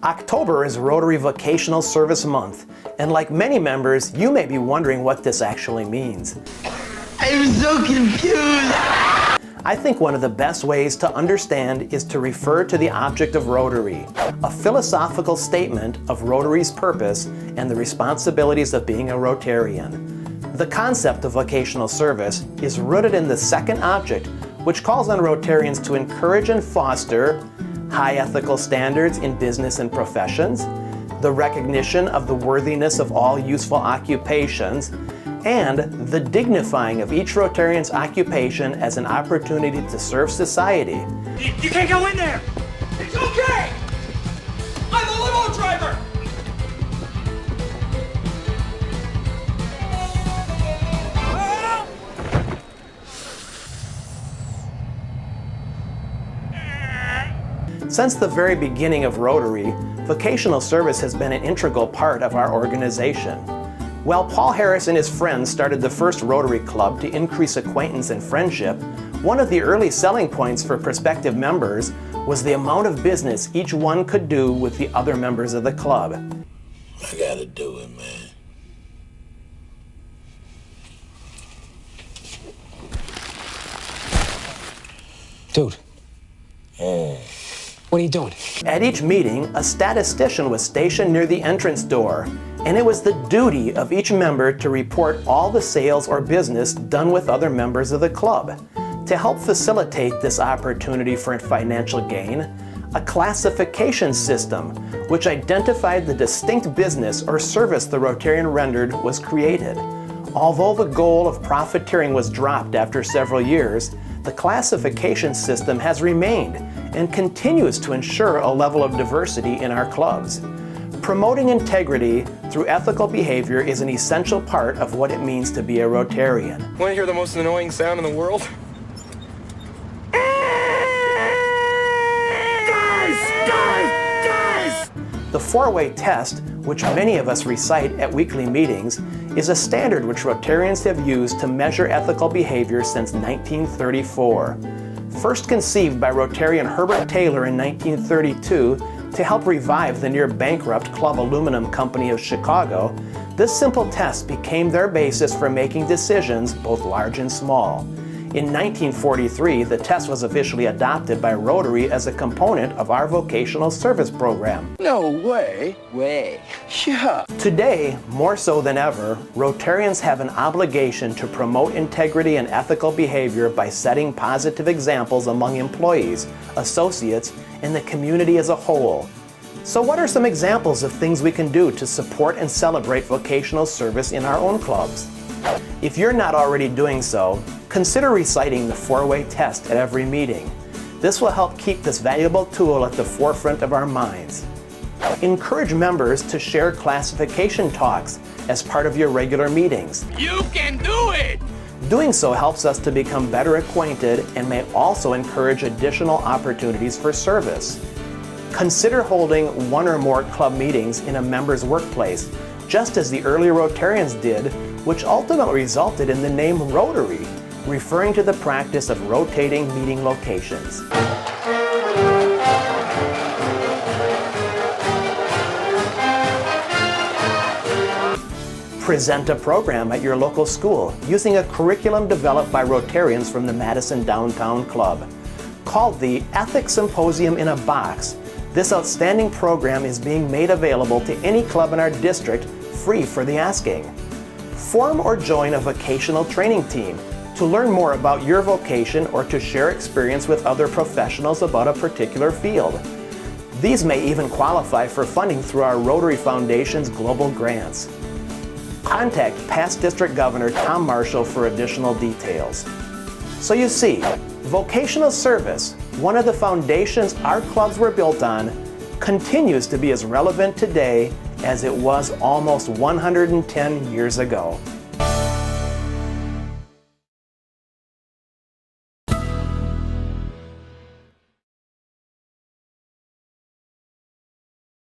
October is Rotary Vocational Service Month, and like many members, you may be wondering what this actually means. I'm so confused. I think one of the best ways to understand is to refer to the object of Rotary, a philosophical statement of Rotary's purpose and the responsibilities of being a Rotarian. The concept of vocational service is rooted in the second object, which calls on Rotarians to encourage and foster high ethical standards in business and professions, the recognition of the worthiness of all useful occupations, and the dignifying of each Rotarian's occupation as an opportunity to serve society. You can't go in there! It's okay! I'm a limo driver! Since the very beginning of Rotary, vocational service has been an integral part of our organization. While Paul Harris and his friends started the first Rotary Club to increase acquaintance and friendship, one of the early selling points for prospective members was the amount of business each one could do with the other members of the club. I gotta do it, man. Dude. What are you doing? At each meeting, a statistician was stationed near the entrance door, and it was the duty of each member to report all the sales or business done with other members of the club. To help facilitate this opportunity for financial gain, a classification system which identified the distinct business or service the Rotarian rendered was created. Although the goal of profiteering was dropped after several years, the classification system has remained and continues to ensure a level of diversity in our clubs. Promoting integrity through ethical behavior is an essential part of what it means to be a Rotarian. Want to hear the most annoying sound in the world? Guys! The four-way test, which many of us recite at weekly meetings, is a standard which Rotarians have used to measure ethical behavior since 1934. First conceived by Rotarian Herbert Taylor in 1932 to help revive the near-bankrupt Club Aluminum Company of Chicago, this simple test became their basis for making decisions both large and small. In 1943, the test was officially adopted by Rotary as a component of our vocational service program. No way. Yeah. Today, more so than ever, Rotarians have an obligation to promote integrity and ethical behavior by setting positive examples among employees, associates, and the community as a whole. So what are some examples of things we can do to support and celebrate vocational service in our own clubs? If you're not already doing so, consider reciting the four-way test at every meeting. This will help keep this valuable tool at the forefront of our minds. Encourage members to share classification talks as part of your regular meetings. You can do it! Doing so helps us to become better acquainted and may also encourage additional opportunities for service. Consider holding one or more club meetings in a member's workplace, just as the early Rotarians did, which ultimately resulted in the name Rotary, referring to the practice of rotating meeting locations. Present a program at your local school using a curriculum developed by Rotarians from the Madison Downtown Club. Called the Ethics Symposium in a Box, this outstanding program is being made available to any club in our district free for the asking. Form or join a vocational training team to learn more about your vocation or to share experience with other professionals about a particular field. These may even qualify for funding through our Rotary Foundation's global grants. Contact past District Governor Tom Marshall for additional details. So you see, vocational service, one of the foundations our clubs were built on, continues to be as relevant today as it was almost 110 years ago.